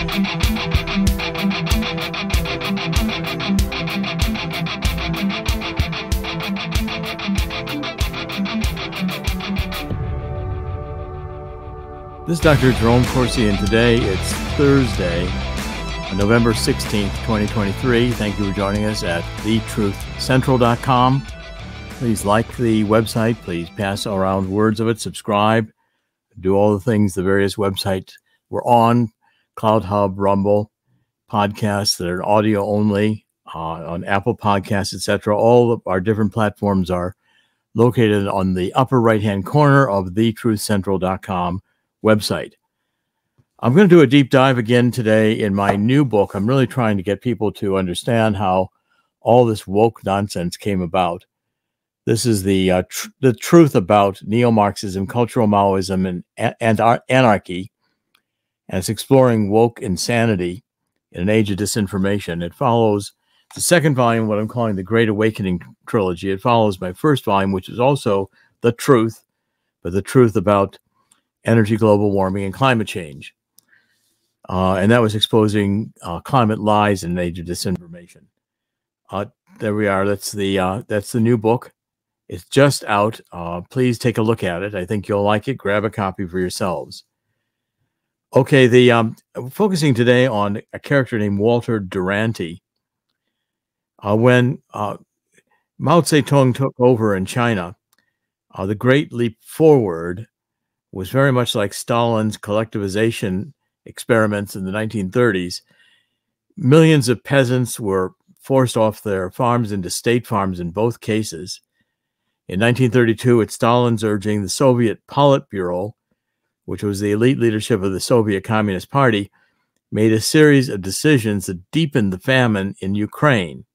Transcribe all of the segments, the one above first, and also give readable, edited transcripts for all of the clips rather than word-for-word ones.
This is Dr. Jerome Corsi, and today it's Thursday, November 16th, 2023. Thank you for joining us at thetruthcentral.com. Please like the website. Please pass around words of it. Subscribe. Do all the things the various websites we're on, Cloud Hub, Rumble, podcasts that are audio only, on Apple Podcasts, etc. All of our different platforms are located on the upper right-hand corner of thetruthcentral.com website. I'm going to do a deep dive again today in my new book. I'm really trying to get people to understand how all this woke nonsense came about. This is the truth about neo-Marxism, cultural Maoism, and anarchy, and it's exploring woke insanity in an age of disinformation. It follows the second volume, what I'm calling the Great Awakening trilogy. It follows my first volume, which is also the truth, but the truth about energy, global warming, and climate change. And that was exposing climate lies in an age of disinformation. There we are. That's the new book. It's just out. Please take a look at it. I think you'll like it. Grab a copy for yourselves. Okay, focusing today on a character named Walter Duranty. When Mao Zedong took over in China, the Great Leap Forward was very much like Stalin's collectivization experiments in the 1930s. Millions of peasants were forced off their farms into state farms in both cases. In 1932, at Stalin's urging, the Soviet Politburo, which was the elite leadership of the Soviet Communist Party, made a series of decisions that deepened the famine in Ukraine.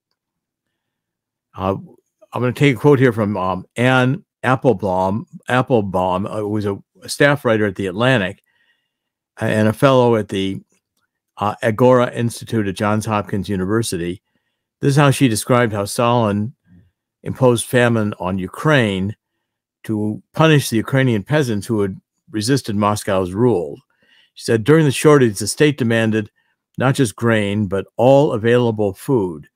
I'm going to take a quote here from Anne Applebaum, who was a staff writer at The Atlantic and a fellow at the Agora Institute at Johns Hopkins University. This is how she described how Stalin imposed famine on Ukraine to punish the Ukrainian peasants who had resisted Moscow's rule. She said, during the shortage, the state demanded not just grain, but all available food.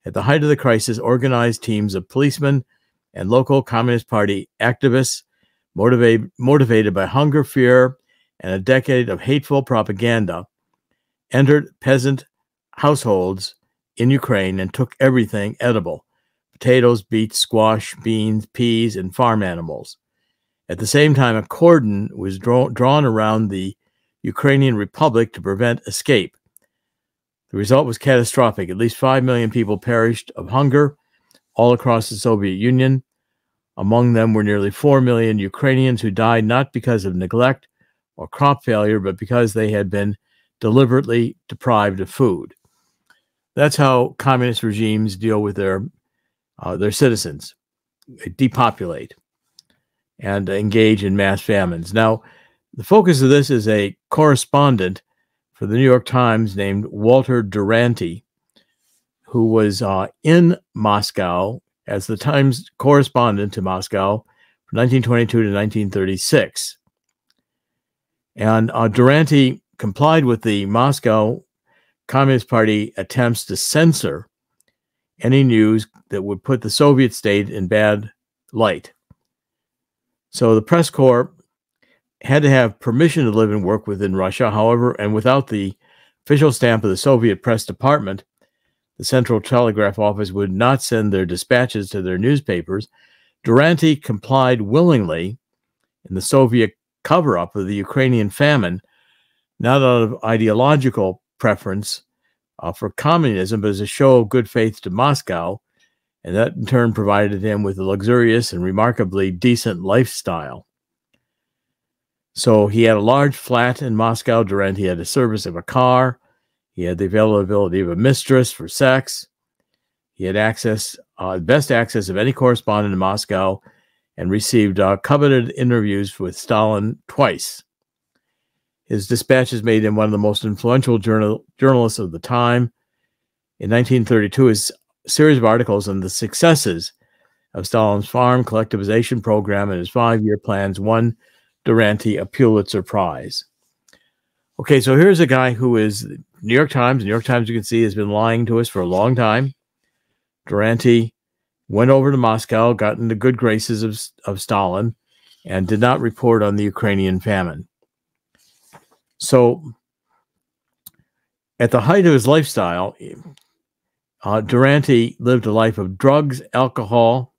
At the height of the crisis, organized teams of policemen and local Communist Party activists, motivated by hunger, fear, and a decade of hateful propaganda, entered peasant households in Ukraine and took everything edible: potatoes, beets, squash, beans, peas, and farm animals. At the same time, a cordon was drawn around the Ukrainian Republic to prevent escape. The result was catastrophic. At least 5 million people perished of hunger all across the Soviet Union. Among them were nearly 4 million Ukrainians who died not because of neglect or crop failure, but because they had been deliberately deprived of food. That's how communist regimes deal with their citizens. They depopulate and engage in mass famines. Now, the focus of this is a correspondent for the New York Times named Walter Duranty, who was in Moscow as the Times correspondent to Moscow from 1922 to 1936. And Duranty complied with the Moscow Communist Party attempts to censor any news that would put the Soviet state in bad light. So the press corps had to have permission to live and work within Russia. However, and without the official stamp of the Soviet press department, the Central Telegraph Office would not send their dispatches to their newspapers. Duranty complied willingly in the Soviet cover-up of the Ukrainian famine, not out of ideological preference for communism, but as a show of good faith to Moscow, and that in turn provided him with a luxurious and remarkably decent lifestyle. So he had a large flat in Moscow. Duranty had the service of a car. He had the availability of a mistress for sex. He had access, best access of any correspondent in Moscow, and received coveted interviews with Stalin twice. His dispatches made him one of the most influential journalists of the time. In 1932, his series of articles on the successes of Stalin's farm collectivization program and his 5-year plans won Duranty a Pulitzer Prize. Okay, so here's a guy who is New York Times. New York Times, you can see, has been lying to us for a long time. Duranty went over to Moscow, got in the good graces of Stalin, and did not report on the Ukrainian famine. So at the height of his lifestyle, Duranty lived a life of drugs, alcohol,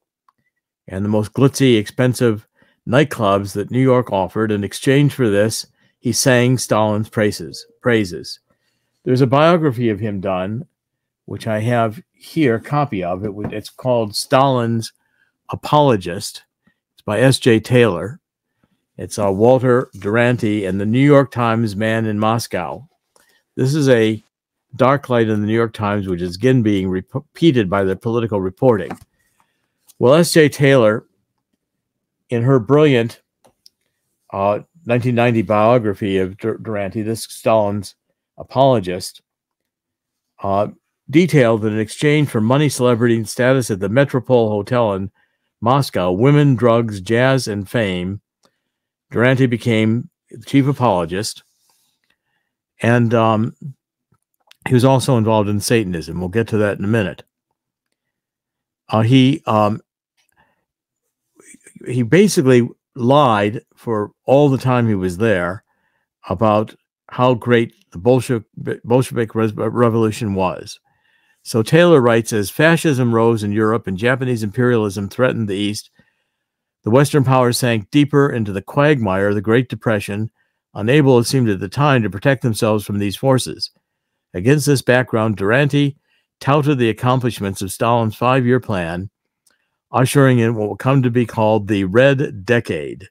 and the most glitzy, expensive nightclubs that New York offered. In exchange for this, he sang Stalin's praises. There's a biography of him done, which I have here, a copy of it. It's called Stalin's Apologist. It's by S.J. Taylor. It's Walter Duranty and the New York Times Man in Moscow. This is a dark light in the New York Times, which is again being repeated by the political reporting. Well, S.J. Taylor, in her brilliant 1990 biography of Duranty, this Stalin's Apologist, detailed that in exchange for money, celebrity, and status at the Metropole Hotel in Moscow, women, drugs, jazz, and fame, Duranty became the chief apologist. And he was also involved in Satanism. We'll get to that in a minute. He basically lied for all the time he was there about how great the Bolshevik Revolution was. So Taylor writes, as fascism rose in Europe and Japanese imperialism threatened the East, the Western powers sank deeper into the quagmire of the Great Depression, unable, it seemed at the time, to protect themselves from these forces. Against this background, Duranty touted the accomplishments of Stalin's 5-year plan, ushering in what will come to be called the Red Decade.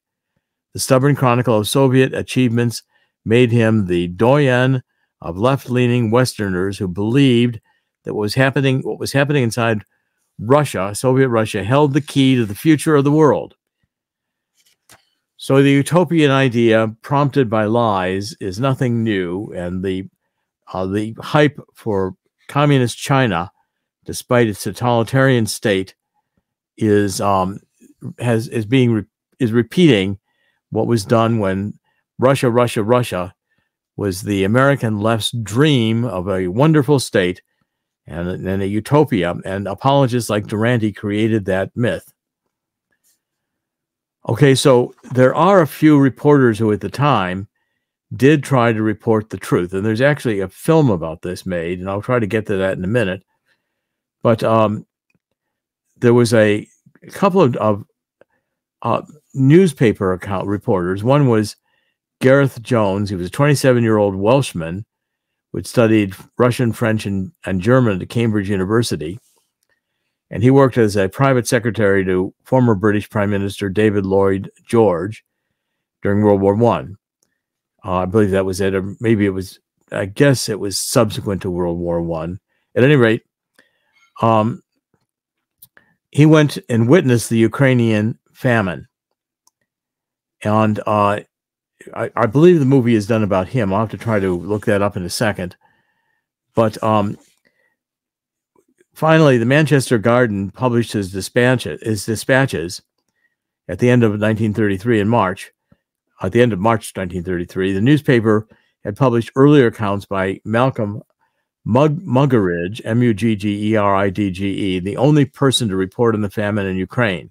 The stubborn chronicle of Soviet achievements made him the doyen of left-leaning Westerners who believed that what was happening inside Russia, Soviet Russia, held the key to the future of the world. So the utopian idea, prompted by lies, is nothing new, and the hype for communist China, despite its totalitarian state, is repeating what was done when Russia was the American left's dream of a wonderful state and a utopia, and apologists like Duranty created that myth. Okay, so there are a few reporters who at the time did try to report the truth, and there's actually a film about this made, and I'll try to get to that in a minute. But there was a couple of newspaper account reporters. One was Gareth Jones. He was a 27-year-old Welshman who had studied Russian, French, and German at Cambridge University. And he worked as a private secretary to former British Prime Minister David Lloyd George during World War I. I believe that was it, or maybe it was, I guess it was subsequent to World War I. At any rate, he went and witnessed the Ukrainian famine. And I believe the movie is done about him. I'll have to try to look that up in a second. But finally, the Manchester Guardian published his dispatches at the end of 1933 in March. At the end of March 1933, the newspaper had published earlier accounts by Malcolm Muggeridge, Muggeridge, the only person to report on the famine in Ukraine.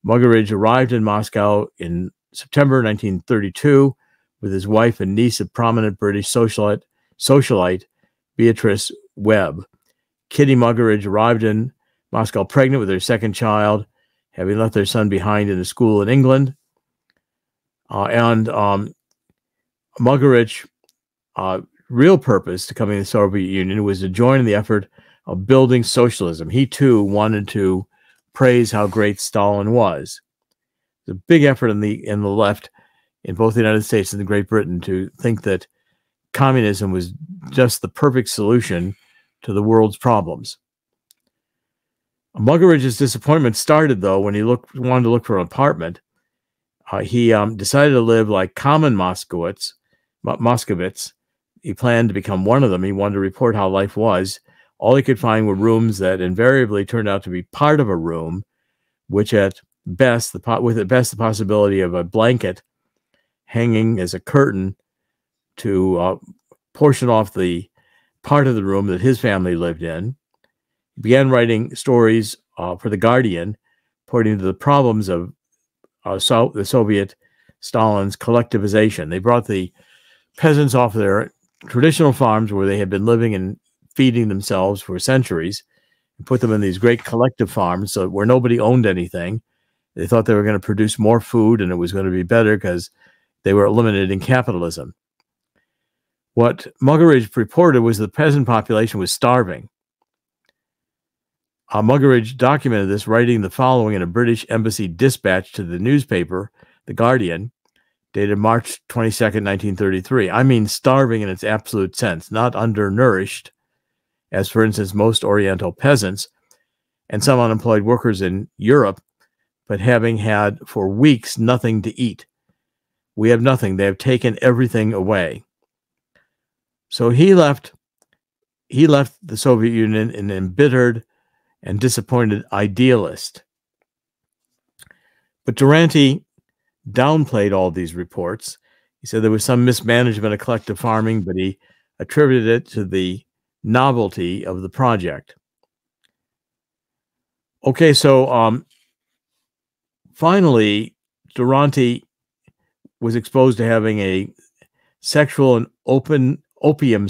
Muggeridge arrived in Moscow in September 1932 with his wife and niece of prominent British socialite Beatrice Webb. Kitty Muggeridge arrived in Moscow pregnant with her second child, having left their son behind in a school in England. Muggeridge's real purpose to coming to the Soviet Union was to join in the effort of building socialism. He too wanted to praise how great Stalin was. It's a big effort in the left, in both the United States and Great Britain, to think that communism was just the perfect solution to the world's problems. Muggeridge's disappointment started, though, when he wanted to look for an apartment. He decided to live like common Moscowits. He planned to become one of them. He wanted to report how life was. All he could find were rooms that invariably turned out to be part of a room, which at best, the possibility of a blanket hanging as a curtain to portion off the part of the room that his family lived in. He began writing stories for The Guardian, pointing to the problems of the Soviet Stalin's collectivization. They brought the peasants off their traditional farms where they had been living and feeding themselves for centuries and put them in these great collective farms where nobody owned anything. They thought they were going to produce more food and it was going to be better because they were eliminating capitalism. What Muggeridge reported was the peasant population was starving. Muggeridge documented this, writing the following in a British embassy dispatch to the newspaper, The Guardian, dated March 22nd, 1933. I mean starving in its absolute sense, not undernourished, as for instance most Oriental peasants and some unemployed workers in Europe, but having had for weeks nothing to eat. We have nothing. They have taken everything away. So he left the Soviet Union an embittered and disappointed idealist. But Durante downplayed all these reports. He said there was some mismanagement of collective farming, but he attributed it to the novelty of the project. Okay, so finally, Durante was exposed to having a sexual and opium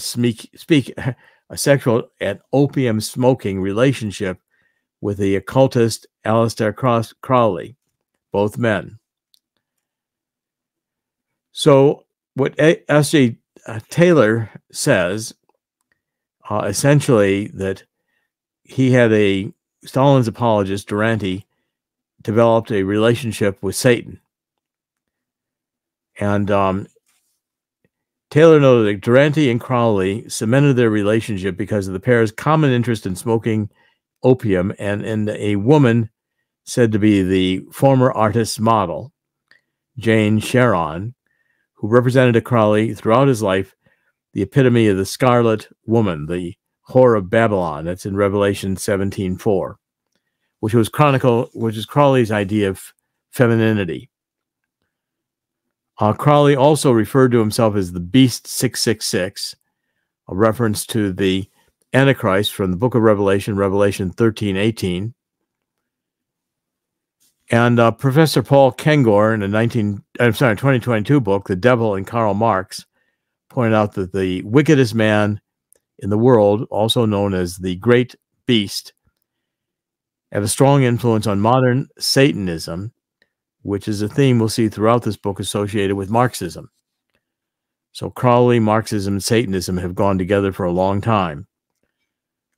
smoking relationship with the occultist Aleister Crowley, both men. So what S.J. Taylor says, essentially, that he had Stalin's apologist, Durante, developed a relationship with Satan. And Taylor noted that Durante and Crowley cemented their relationship because of the pair's common interest in smoking opium and in a woman said to be the former artist's model, Jane Sharon, who represented to Crowley throughout his life the epitome of the Scarlet Woman, the whore of Babylon. That's in Revelation 17:4, which is Crowley's idea of femininity. Crowley also referred to himself as the Beast 666, a reference to the Antichrist from the book of Revelation, Revelation 13:18. And Professor Paul Kengor in a 2022 book, The Devil and Karl Marx, pointed out that the wickedest man in the world, also known as the Great Beast, had a strong influence on modern Satanism, which is a theme we'll see throughout this book associated with Marxism. So Crowley, Marxism, and Satanism have gone together for a long time.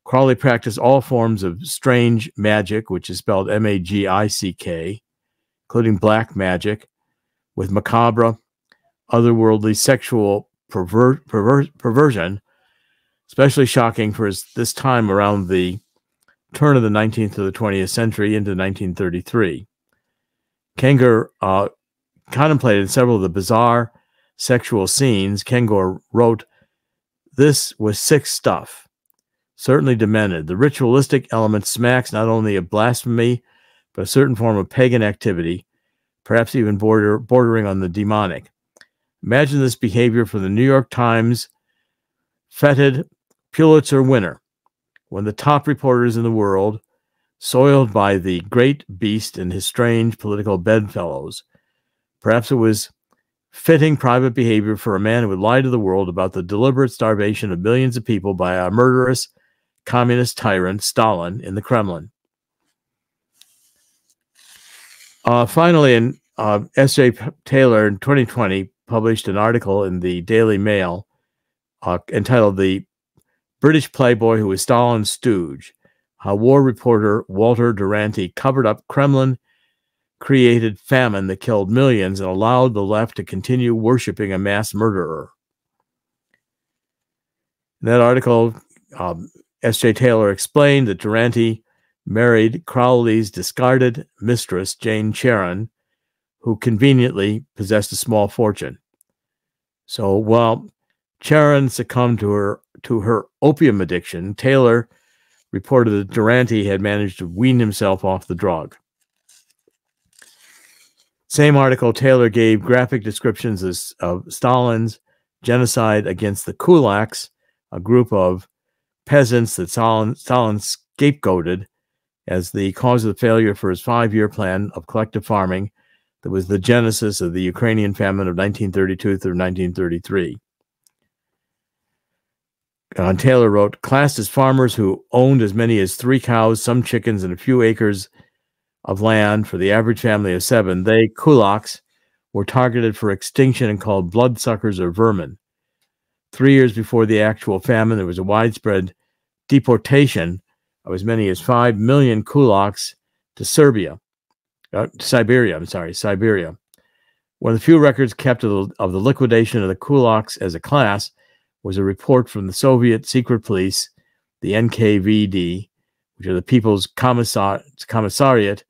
Crowley practiced all forms of strange magic, which is spelled M-A-G-I-C-K, including black magic, with macabre, otherworldly sexual perversion, especially shocking for this time around the turn of the 19th to the 20th century into 1933. Kengor contemplated several of the bizarre sexual scenes. Kengor wrote, "This was sick stuff, certainly demented. The ritualistic element smacks not only of blasphemy, but a certain form of pagan activity, perhaps even bordering on the demonic. Imagine this behavior for the New York Times feted Pulitzer winner, when the top reporters in the world, soiled by the great beast and his strange political bedfellows. Perhaps it was fitting private behavior for a man who would lie to the world about the deliberate starvation of millions of people by a murderous communist tyrant, Stalin, in the Kremlin." Finally, S.J. Taylor in 2020 published an article in the Daily Mail entitled "The British Playboy Who Was Stalin's Stooge," how war reporter Walter Durante covered up Kremlin-created famine that killed millions and allowed the left to continue worshiping a mass murderer. In that article, S.J. Taylor explained that Durante married Crowley's discarded mistress, Jane Sharon, who conveniently possessed a small fortune. So while Sharon succumbed to her opium addiction, Taylor reported that Durante had managed to wean himself off the drug. Same article, Taylor gave graphic descriptions of Stalin's genocide against the kulaks, a group of peasants that Stalin scapegoated as the cause of the failure for his 5-year plan of collective farming that was the genesis of the Ukrainian famine of 1932 through 1933. Taylor wrote, classed as farmers who owned as many as 3 cows, some chickens, and a few acres of land for the average family of 7, they, kulaks, were targeted for extinction and called bloodsuckers or vermin. 3 years before the actual famine, there was a widespread deportation of as many as 5 million kulaks to Siberia. Siberia. One of the few records kept of the liquidation of the kulaks as a class was a report from the Soviet secret police, the NKVD, which are the People's Commissariat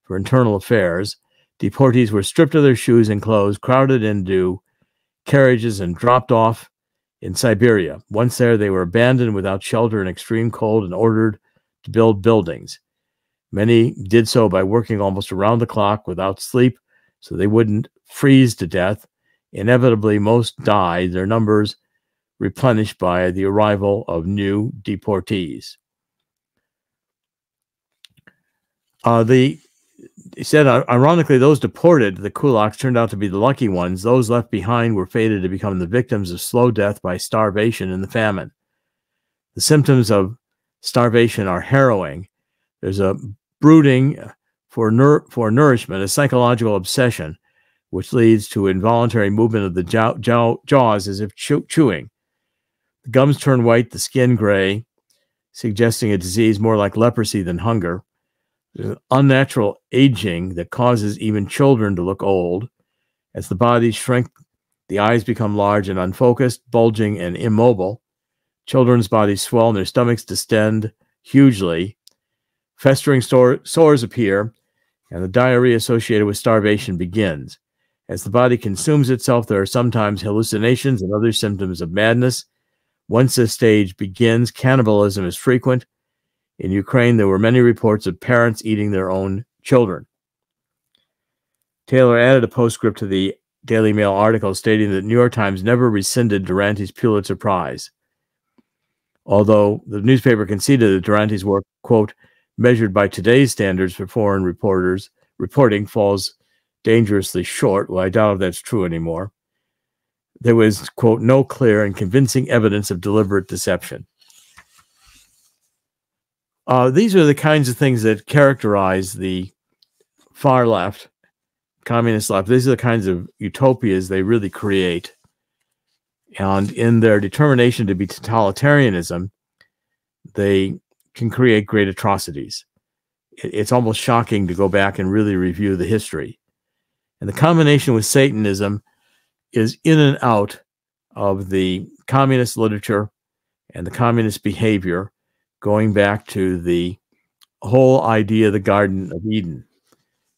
for Internal Affairs. Deportees were stripped of their shoes and clothes, crowded into carriages, and dropped off in Siberia. Once there, they were abandoned without shelter in extreme cold and ordered to build buildings. Many did so by working almost around the clock without sleep so they wouldn't freeze to death. Inevitably, most died, their numbers replenished by the arrival of new deportees. He said, ironically, those deported, the kulaks, turned out to be the lucky ones. Those left behind were fated to become the victims of slow death by starvation in the famine. The symptoms of starvation are harrowing. There's a brooding for nourishment, a psychological obsession, which leads to involuntary movement of the jaws as if chewing. The gums turn white, the skin gray, suggesting a disease more like leprosy than hunger. There's an unnatural aging that causes even children to look old. As the bodies shrink, the eyes become large and unfocused, bulging and immobile. Children's bodies swell and their stomachs distend hugely. Festering sores appear, and the diarrhea associated with starvation begins. As the body consumes itself, there are sometimes hallucinations and other symptoms of madness. Once this stage begins, cannibalism is frequent. In Ukraine, there were many reports of parents eating their own children. Taylor added a postscript to the Daily Mail article stating that the New York Times never rescinded Duranty's Pulitzer Prize, although the newspaper conceded that Duranty's work, quote, measured by today's standards for foreign reporting, falls dangerously short. Well, I doubt if that's true anymore. There was, quote, no clear and convincing evidence of deliberate deception. These are the kinds of things that characterize the far left, communist left. These are the kinds of utopias they really create. And in their determination to be totalitarianism, they can create great atrocities. It's almost shocking to go back and really review the history. And the combination with Satanism is in and out of the communist literature and the communist behavior, going back to the whole idea of the Garden of Eden.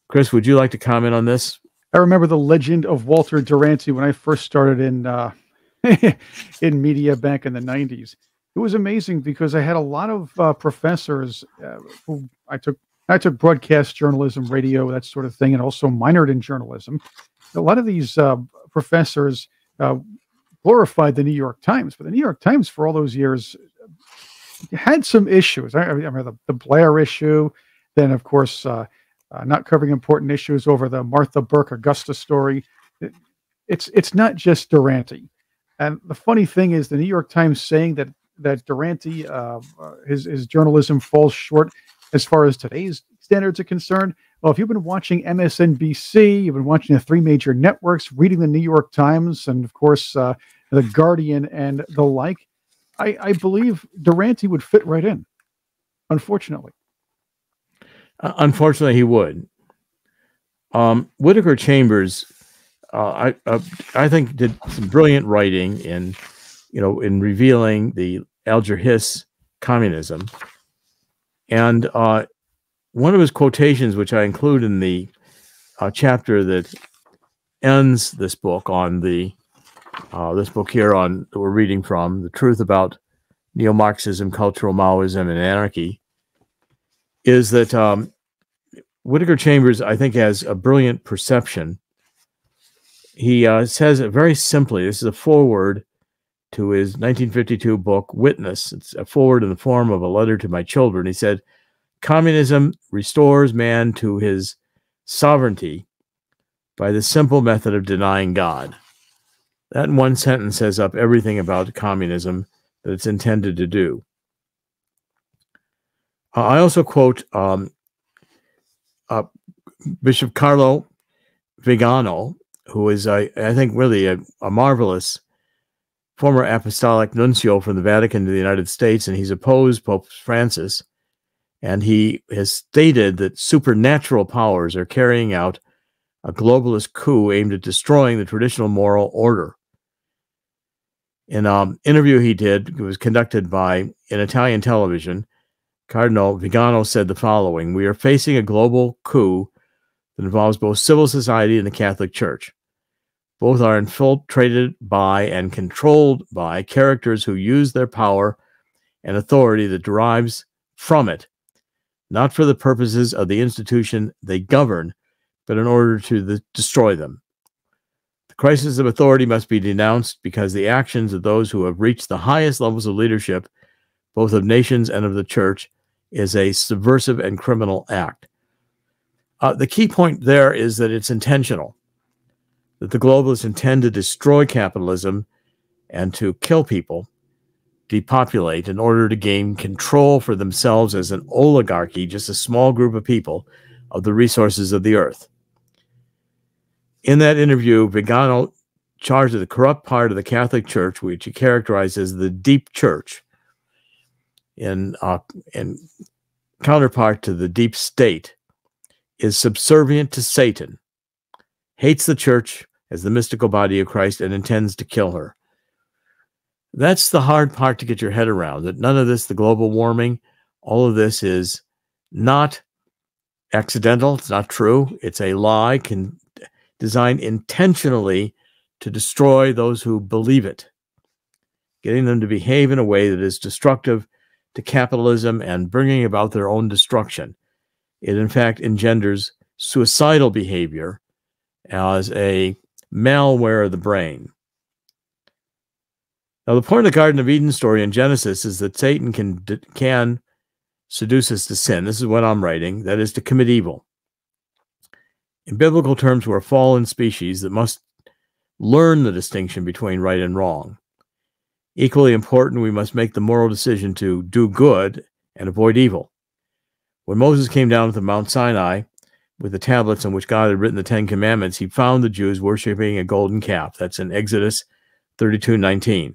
Chris, would you like to comment on this? I remember the legend of Walter Duranty when I first started in in media back in the 90s. It was amazing because I had a lot of professors who I took broadcast journalism, radio, that sort of thing, and also minored in journalism. A lot of these professors glorified the New York Times, but the New York Times for all those years had some issues. I remember the Blair issue, then of course not covering important issues over the Martha Burke Augusta story. It's not just Duranty. And the funny thing is the New York Times saying that Duranty, his journalism falls short as far as today's standards are concerned. Well, if you've been watching MSNBC, you've been watching the 3 major networks, reading the New York Times, and of course the Guardian and the like, I believe Duranty would fit right in, unfortunately. Unfortunately, he would. Whittaker Chambers, I think, did some brilliant writing in revealing the Alger Hiss communism. And one of his quotations, which I include in the chapter that ends this book on this book here on that we're reading from, The Truth About Neo-Marxism, Cultural Maoism, and Anarchy, is that Whittaker Chambers, I think, has a brilliant perception He says it very simply. This is a foreword to his 1952 book, Witness. It's a foreword in the form of a letter to my children. He said, "Communism restores man to his sovereignty by the simple method of denying God." That in one sentence says up everything about communism that it's intended to do. I also quote Bishop Carlo Vigano, who is, I think, really a marvelous former apostolic nuncio from the Vatican to the United States, and he's opposed Pope Francis, and he has stated that supernatural powers are carrying out a globalist coup aimed at destroying the traditional moral order. In an interview he did, it was conducted by in Italian television, Cardinal Vigano said the following: "We are facing a global coup that involves both civil society and the Catholic Church. Both are infiltrated by and controlled by characters who use their power and authority that derives from it, not for the purposes of the institution they govern, but in order to destroy them. The crisis of authority must be denounced because the actions of those who have reached the highest levels of leadership, both of nations and of the church, is a subversive and criminal act." The key point there is that it's intentional, that the globalists intend to destroy capitalism and to kill people, depopulate, in order to gain control for themselves as an oligarchy, just a small group of people, of the resources of the earth. In that interview, Vigano charged the corrupt part of the Catholic Church, which he characterized as the deep church, in counterpart to the deep state, is subservient to Satan, hates the church as the mystical body of Christ, and intends to kill her. That's the hard part to get your head around, that none of this, the global warming, all of this is not accidental. It's not true. It's a lie designed intentionally to destroy those who believe it, getting them to behave in a way that is destructive to capitalism and bringing about their own destruction. It, in fact, engenders suicidal behavior as a malware of the brain. Now, the point of the Garden of Eden story in Genesis is that Satan can seduce us to sin. This is what I'm writing, that is, to commit evil. In biblical terms, we're a fallen species that must learn the distinction between right and wrong. Equally important, we must make the moral decision to do good and avoid evil. When Moses came down to Mount Sinai with the tablets on which God had written the Ten Commandments, he found the Jews worshiping a golden calf. That's in Exodus 32:19.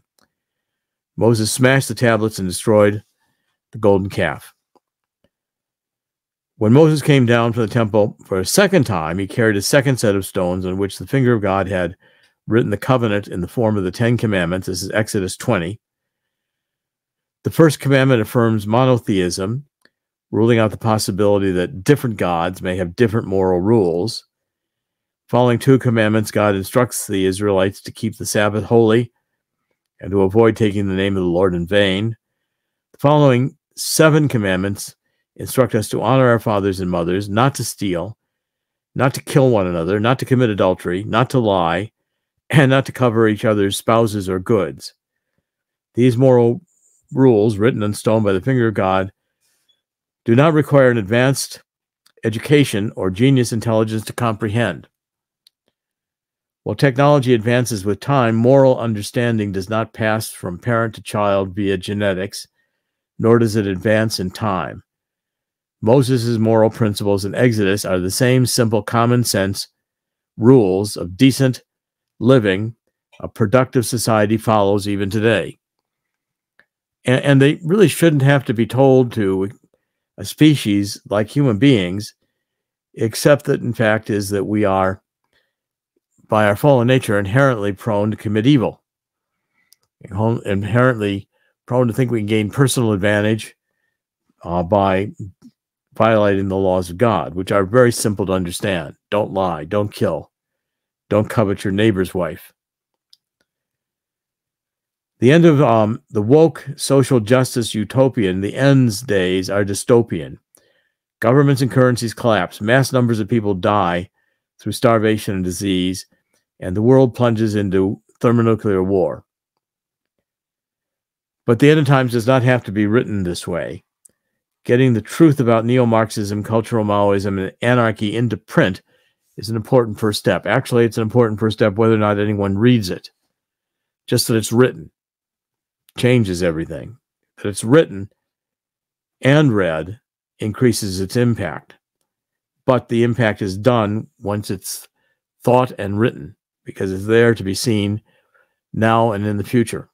Moses smashed the tablets and destroyed the golden calf. When Moses came down from the temple for a second time, he carried a second set of stones on which the finger of God had written the covenant in the form of the Ten Commandments. This is Exodus 20. The first commandment affirms monotheism, ruling out the possibility that different gods may have different moral rules. Following two commandments, God instructs the Israelites to keep the Sabbath holy and to avoid taking the name of the Lord in vain. The following 7 commandments instruct us to honor our fathers and mothers, not to steal, not to kill one another, not to commit adultery, not to lie, and not to cover each other's spouses or goods. These moral rules, written in stone by the finger of God, do not require an advanced education or genius intelligence to comprehend. While technology advances with time, moral understanding does not pass from parent to child via genetics, nor does it advance in time. Moses' moral principles in Exodus are the same simple common sense rules of decent living a productive society follows even today. And they really shouldn't have to be told to a species like human beings, except that, in fact, is that we are, by our fallen nature, inherently prone to commit evil, inherently prone to think we can gain personal advantage by violating the laws of God, which are very simple to understand. Don't lie, don't kill, don't covet your neighbor's wife. The end of the woke social justice utopian, the ends days are dystopian. Governments and currencies collapse. Mass numbers of people die through starvation and disease. and the world plunges into thermonuclear war. But the end of times does not have to be written this way. Getting the truth about neo-Marxism, cultural Maoism, and anarchy into print is an important first step. Actually, it's an important first step whether or not anyone reads it. Just that it's written changes everything. That it's written and read increases its impact. But the impact is done once it's thought and written, because it's there to be seen now and in the future.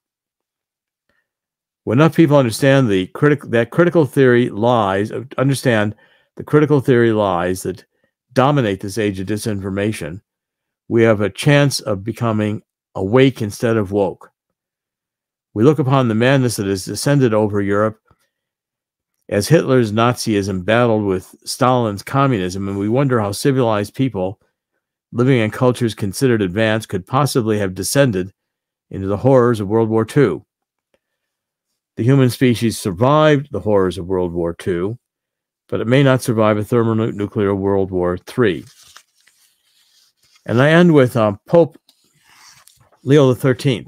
When enough people understand the critical theory lies that dominate this age of disinformation, we have a chance of becoming awake instead of woke. We look upon the madness that has descended over Europe as Hitler's Nazism battled with Stalin's communism, and we wonder how civilized people living in cultures considered advanced could possibly have descended into the horrors of World War II. The human species survived the horrors of World War II, but it may not survive a thermonuclear World War III. And I end with Pope Leo XIII.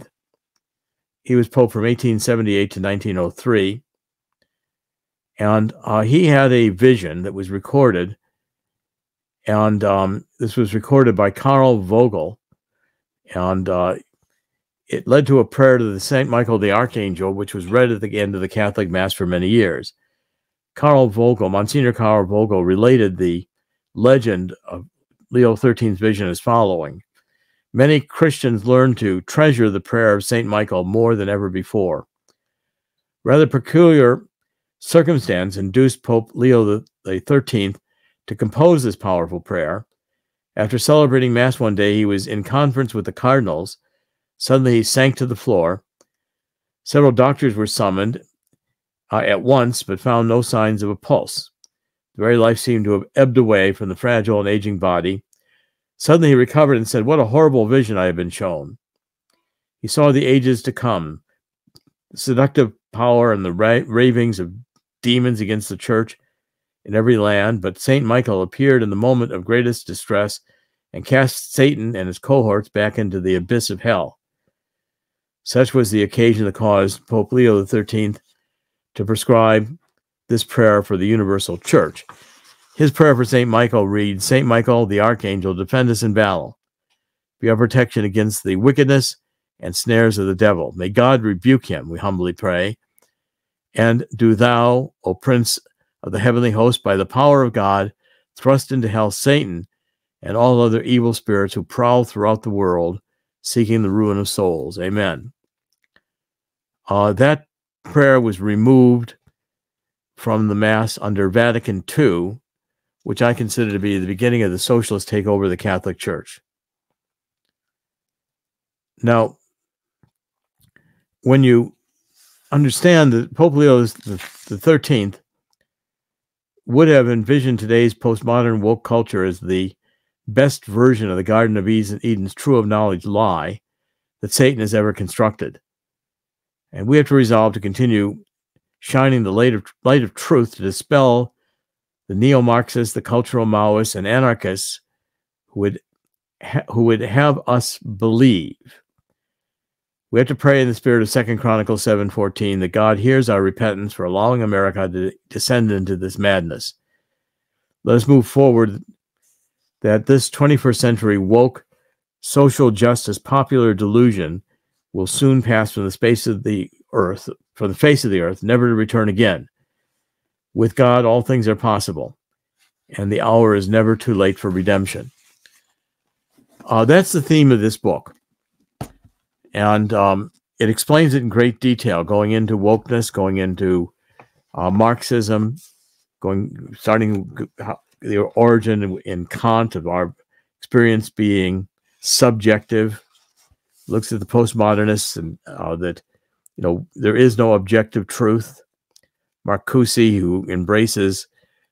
He was Pope from 1878 to 1903. And he had a vision that was recorded. And this was recorded by Karl Vogel. And it led to a prayer to the St. Michael the Archangel, which was read at the end of the Catholic Mass for many years. Monsignor Karl Vogel related the legend of Leo XIII's vision as following. Many Christians learned to treasure the prayer of St. Michael more than ever before. Rather peculiar circumstance induced Pope Leo XIII to compose this powerful prayer. After celebrating Mass one day, he was in conference with the cardinals. Suddenly he sank to the floor. Several doctors were summoned at once, but found no signs of a pulse. The very life seemed to have ebbed away from the fragile and aging body. Suddenly he recovered and said, "What a horrible vision I have been shown." He saw the ages to come, the seductive power and the ravings of demons against the church in every land, but St. Michael appeared in the moment of greatest distress and cast Satan and his cohorts back into the abyss of hell. Such was the occasion that caused Pope Leo XIII to prescribe this prayer for the universal church. His prayer for St. Michael reads, "St. Michael, the Archangel, defend us in battle. Be our protection against the wickedness and snares of the devil. May God rebuke him, we humbly pray. And do thou, O Prince of the heavenly host, by the power of God, thrust into hell Satan and all other evil spirits who prowl throughout the world, seeking the ruin of souls." Amen. That prayer was removed from the Mass under Vatican II, which I consider to be the beginning of the socialist takeover of the Catholic Church. Now, when you understand that Pope Leo the 13th would have envisioned today's postmodern woke culture as the best version of the Garden of Eden's true of knowledge lie that Satan has ever constructed. And we have to resolve to continue shining the light of truth to dispel the neo-Marxists, the cultural Maoists, and anarchists who would have us believe. We have to pray in the spirit of 2 Chronicles 7:14 that God hears our repentance for allowing America to descend into this madness. Let us move forward that this 21st century woke social justice popular delusion will soon pass from the face of the earth, never to return again. With God, all things are possible, and the hour is never too late for redemption. That's the theme of this book. And it explains it in great detail, going into wokeness, going into Marxism, starting the origin in Kant of our experience being subjective, looks at the postmodernists and that, there is no objective truth. Marcuse, who embraces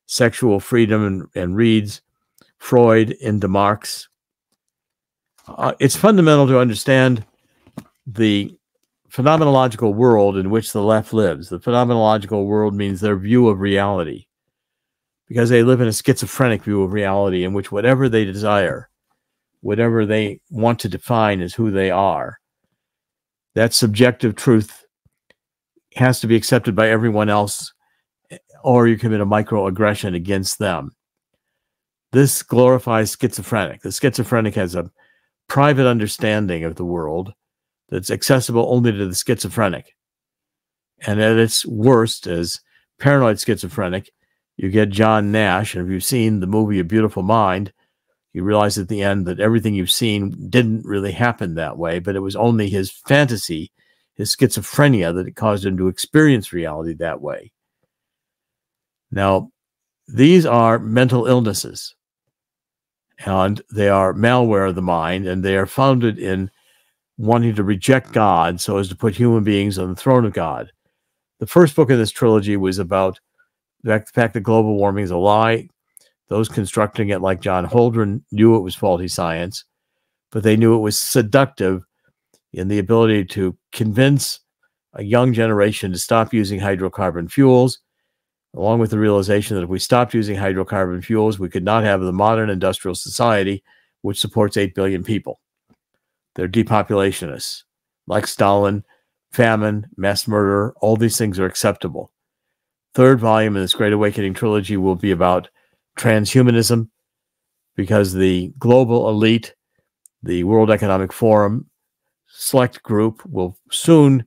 sexual freedom and reads Freud into Marx. It's fundamental to understand the phenomenological world in which the left lives. The phenomenological world means their view of reality, because they live in a schizophrenic view of reality in which whatever they desire, whatever they want to define as who they are. That subjective truth has to be accepted by everyone else, or you commit a microaggression against them. This glorifies schizophrenic. The schizophrenic has a private understanding of the world that's accessible only to the schizophrenic. And at its worst, as paranoid schizophrenic, you get John Nash. And if you've seen the movie A Beautiful Mind, you realize at the end that everything you've seen didn't really happen that way, but it was only his fantasy, his schizophrenia, that it caused him to experience reality that way. Now, these are mental illnesses, and they are malware of the mind, and they are founded in wanting to reject God so as to put human beings on the throne of God. The first book of this trilogy was about the fact that global warming is a lie. Those constructing it, like John Holdren, knew it was faulty science, but they knew it was seductive in the ability to convince a young generation to stop using hydrocarbon fuels, along with the realization that if we stopped using hydrocarbon fuels, we could not have the modern industrial society which supports 8 billion people. They're depopulationists. Like Stalin, famine, mass murder, all these things are acceptable. Third volume in this Great Awakening trilogy will be about transhumanism, because the global elite, the World Economic Forum select group, will soon,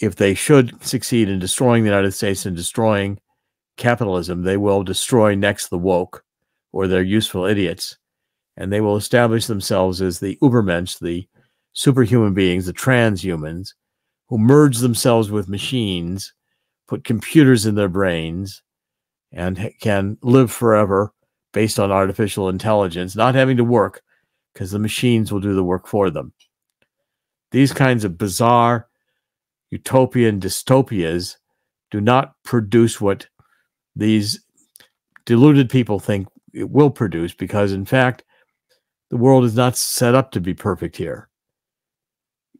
if they should succeed in destroying the United States and destroying capitalism, they will destroy next the woke, or their useful idiots, and they will establish themselves as the Ubermensch, the superhuman beings, the transhumans, who merge themselves with machines, put computers in their brains, and can live forever based on artificial intelligence, not having to work because the machines will do the work for them. These kinds of bizarre utopian dystopias do not produce what these deluded people think it will produce, because, in fact, the world is not set up to be perfect here.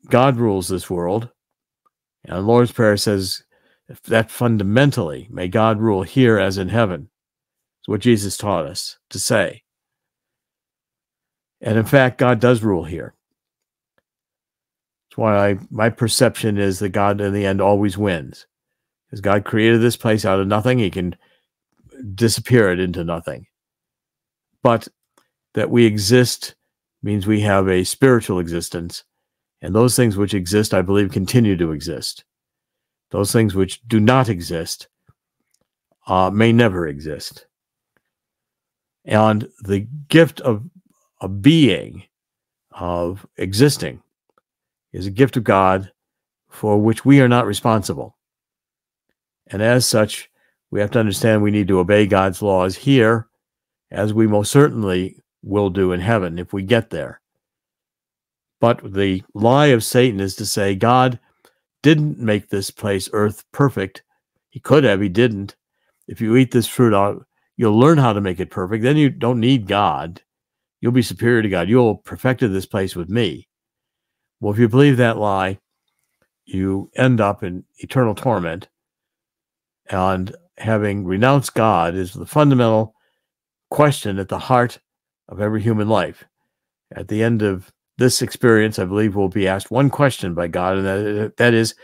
God rules this world, and the Lord's Prayer says that fundamentally, may God rule here as in heaven. It's what Jesus taught us to say. And in fact, God does rule here. That's why my perception is that God in the end always wins. Because God created this place out of nothing, he can disappear it into nothing. But that we exist means we have a spiritual existence. And those things which exist, I believe, continue to exist. Those things which do not exist may never exist. And the gift of a being, of existing, is a gift of God for which we are not responsible. And as such, we have to understand we need to obey God's laws here, as we most certainly will do in heaven if we get there. But the lie of Satan is to say God didn't make this place, earth, perfect. He could have, he didn't. If you eat this fruit, you'll learn how to make it perfect. Then you don't need God. You'll be superior to God. You'll perfected this place with me. Well, if you believe that lie, you end up in eternal torment. And having renounced God is the fundamental question at the heart of every human life. At the end of this experience, I believe we'll be asked one question by God, and that is,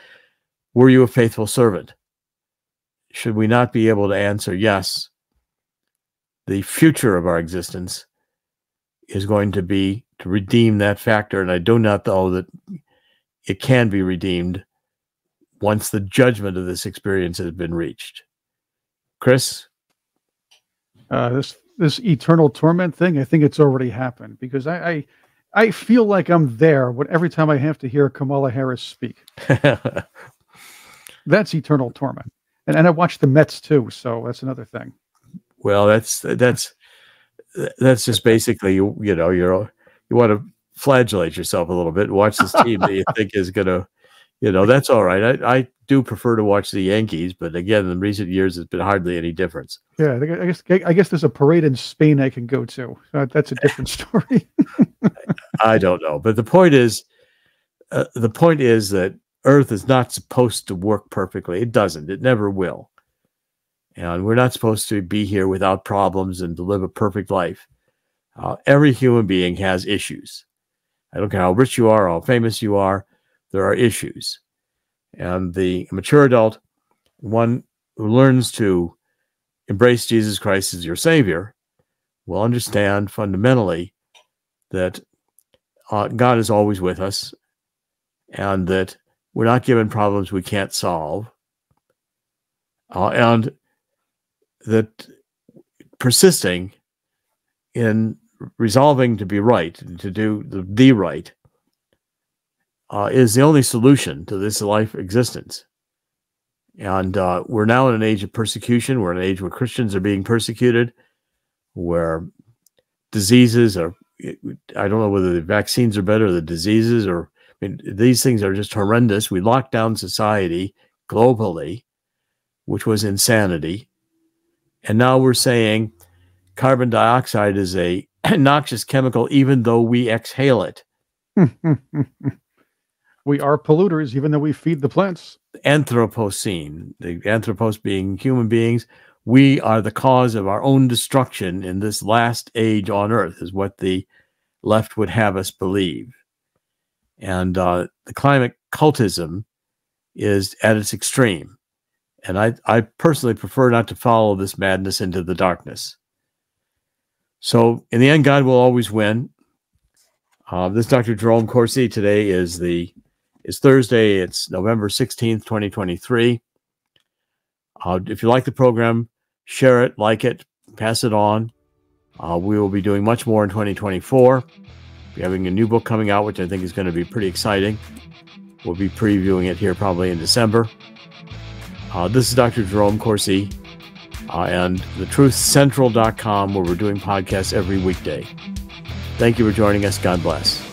were you a faithful servant? Should we not be able to answer yes, the future of our existence is going to be to redeem that factor, and I do not know that it can be redeemed once the judgment of this experience has been reached. Chris? This eternal torment thing, I think it's already happened, because I feel like I'm there every time I have to hear Kamala Harris speak. That's eternal torment. And I watch the Mets too, so that's another thing. Well, that's just basically, you want to flagellate yourself a little bit and watch this team that you think is going to, that's all right. I do prefer to watch the Yankees, but again, in recent years, it's been hardly any difference. Yeah, I guess there's a parade in Spain I can go to. That's a different story. I don't know, but the point is that Earth is not supposed to work perfectly. It doesn't. It never will. And we're not supposed to be here without problems and to live a perfect life. Every human being has issues. I don't care how rich you are, how famous you are, there are issues. And the mature adult, one who learns to embrace Jesus Christ as your Savior, will understand fundamentally that God is always with us, and that we're not given problems we can't solve, and that persisting in resolving to be right, to do the right, is the only solution to this life existence. And we're now in an age of persecution. We're in an age where Christians are being persecuted, where diseases are, I don't know whether the vaccines are better, or the diseases, or, I mean, these things are just horrendous. We locked down society globally, which was insanity. And now we're saying carbon dioxide is a noxious chemical, even though we exhale it. We are polluters, even though we feed the plants. Anthropocene, the anthropos being human beings, we are the cause of our own destruction in this last age on earth, is what the left would have us believe. And the climate cultism is at its extreme. And I personally prefer not to follow this madness into the darkness. So in the end, God will always win. This is Dr. Jerome Corsi. Today is Thursday. It's November 16th, 2023. If you like the program, share it, like it, pass it on. We will be doing much more in 2024. We're having a new book coming out, which I think is going to be pretty exciting. We'll be previewing it here probably in December. This is Dr. Jerome Corsi and thetruthcentral.com, where we're doing podcasts every weekday. Thank you for joining us. God bless.